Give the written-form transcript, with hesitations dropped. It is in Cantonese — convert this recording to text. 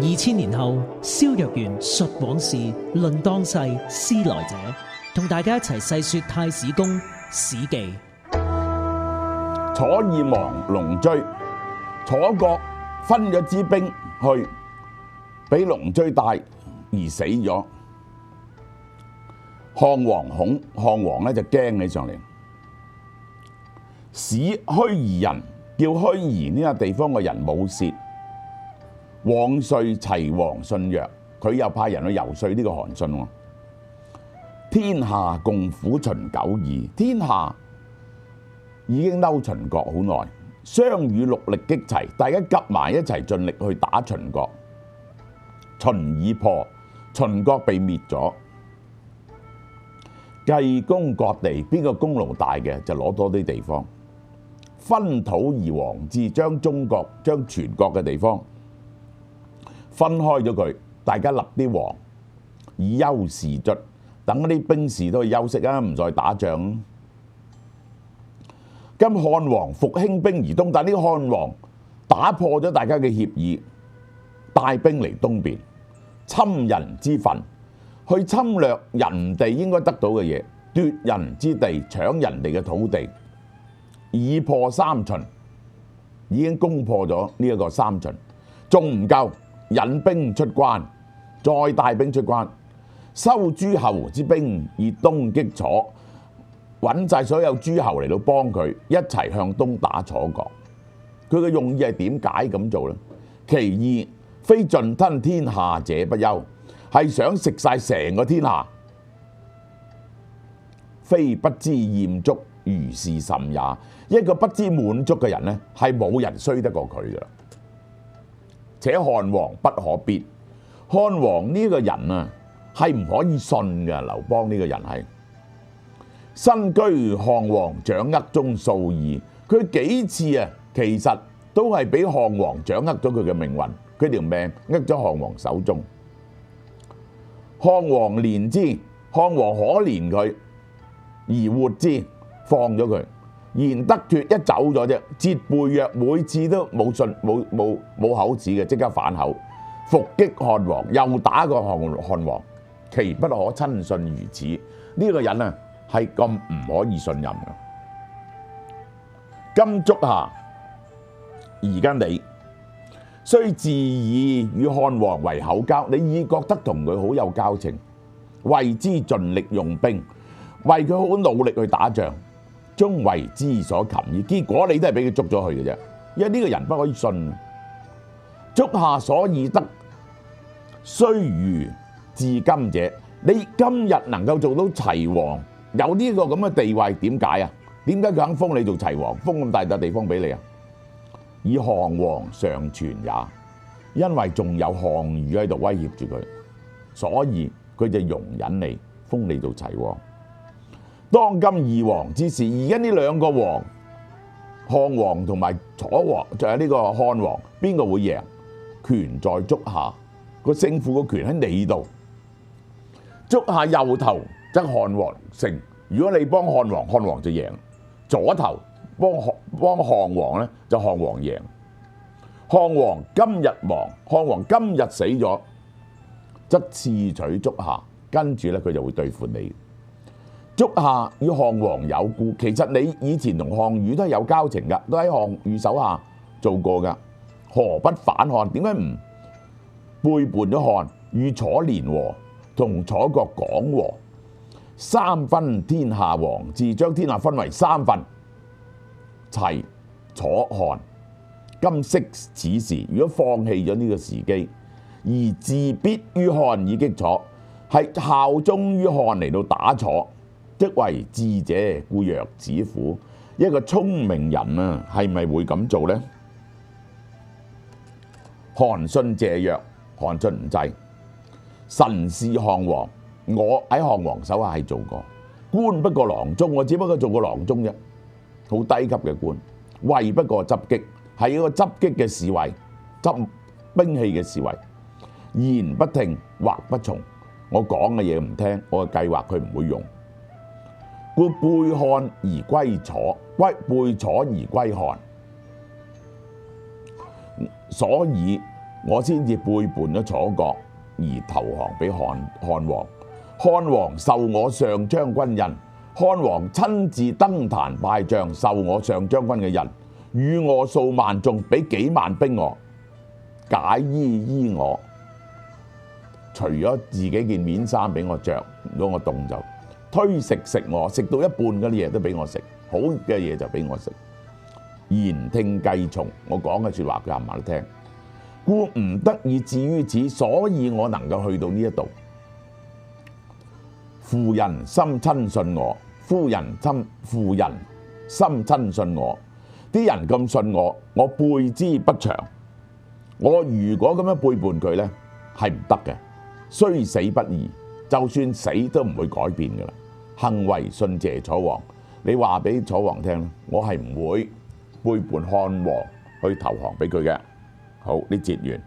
2000年後，蕭若元述往事，論當世，思來者，同大家一齊細說太史公史記。楚義亡龍追，楚國分咗支兵去，俾龍追帶而死咗。漢王恐，漢王咧就驚起上嚟，使盱眙人，叫盱眙呢個地方嘅人舞榭，往說齊王信曰，佢又派人去遊說呢個韓信喎。天下共苦秦久矣，天下已經嬲秦國好耐，相與戮力擊齊，大家夾埋一齊盡力去打秦國。秦已破，秦國被滅咗。計功割地，邊個功勞大嘅就攞多啲地方，分土而王之，將中國將全國嘅地方分開咗佢，大家立啲王，以休士卒，等嗰啲兵士都去休息啊，唔再打仗。今漢王復興兵而東，但呢個漢王打破咗大家嘅協議，帶兵嚟東邊，侵人之份，去侵略人哋應該得到嘅嘢，奪人之地，搶人哋嘅土地，已破三秦，已經攻破咗呢一個三秦，仲唔夠，引兵出關，再帶兵出關，收諸侯之兵以東擊楚，揾晒所有諸侯嚟到幫佢一齊向東打楚國。佢嘅用意係點解咁做呢？其意非盡吞天下者不憂，係想食晒成個天下，非不知厭足如是甚也。一個不知滿足嘅人呢，係冇人衰得過佢噶。且漢王不可必，漢王呢個人啊係唔可以信噶。劉邦呢個人係身居漢王掌握中數矣，佢幾次啊其實都係俾漢王掌握咗佢嘅命運，佢條命握咗漢王手中。漢王憐之，漢王可憐佢而活之，放咗佢。賢得脱一走咗啫，節背約，每次都冇信冇口齒嘅，即刻反口，復擊漢王，又打個漢王，其不可親信如此。呢個人啊係咁唔可以信任嘅。今足下，而家你雖自以與漢王為厚交，你已覺得同佢好有交情，為之盡力用兵，為佢好努力去打仗，終為之所擒矣。結果你都係俾佢捉咗去嘅啫，因為呢個人不可以信。足下所以得雖如至今者，你今日能夠做到齊王，有呢個咁嘅地位，點解啊？點解佢肯封你做齊王，封咁大笪地方俾你啊？以項王尚存也，因為仲有項羽喺度威脅住佢，所以佢就容忍你，封你做齊王。當今二王之事，而家呢兩個王，漢王同埋楚王，就係呢個漢王，邊個會贏？權在足下，個勝負個權喺你度。足下右頭則漢王勝，如果你幫漢王，漢王就贏；左頭幫項王咧，就項王贏。項王今日亡，項王今日死咗，則賜取足下，跟住咧佢就會對付你。足下與項王有故，其實你以前同項羽都係有交情噶，都喺項羽手下做過噶，何不反漢？點解唔背叛咗漢，與楚聯和，同楚國講和，三分天下王之，將天下分為三份，齊楚漢。今惜此時，如果放棄咗呢個時機，而自必於漢以擊楚，係效忠於漢嚟到打楚，即為智者故若子乎？一個聰明人啊，係咪會咁做呢？韓信謝曰：韓信唔制。臣是項王，我喺項王手下係做過官，不過郎中，我只不過做過郎中啫，好低級嘅官。位不過執擊，係一個執擊嘅侍衛，執兵器嘅侍衛。言不聽，或不從，我講嘅嘢唔聽，我嘅計劃佢唔會用。故背漢而歸楚，背楚而歸漢。所以我先至背叛咗楚國而投降俾漢王。漢王授我上將軍印，漢王親自登壇拜將，授我上將軍嘅印，與我數萬眾，俾幾萬兵我，解衣我，除咗自己件面衫俾我着，如果我凍就推食我，食到一半嗰啲嘢都俾我食，好嘅嘢就俾我食，言聽計從，我講嘅説話佢冚唪唥都聽，故唔得以至於此，所以我能夠去到呢一度。婦人心親信我，婦人心親信我，啲人咁信我，我背之不祥。我如果咁樣背叛佢呢，係唔得嘅，雖死不義，就算死都唔會改變噶啦。幸為信謝楚王，你話俾楚王聽，我係唔會背叛漢王去投降俾佢嘅。好，呢節完。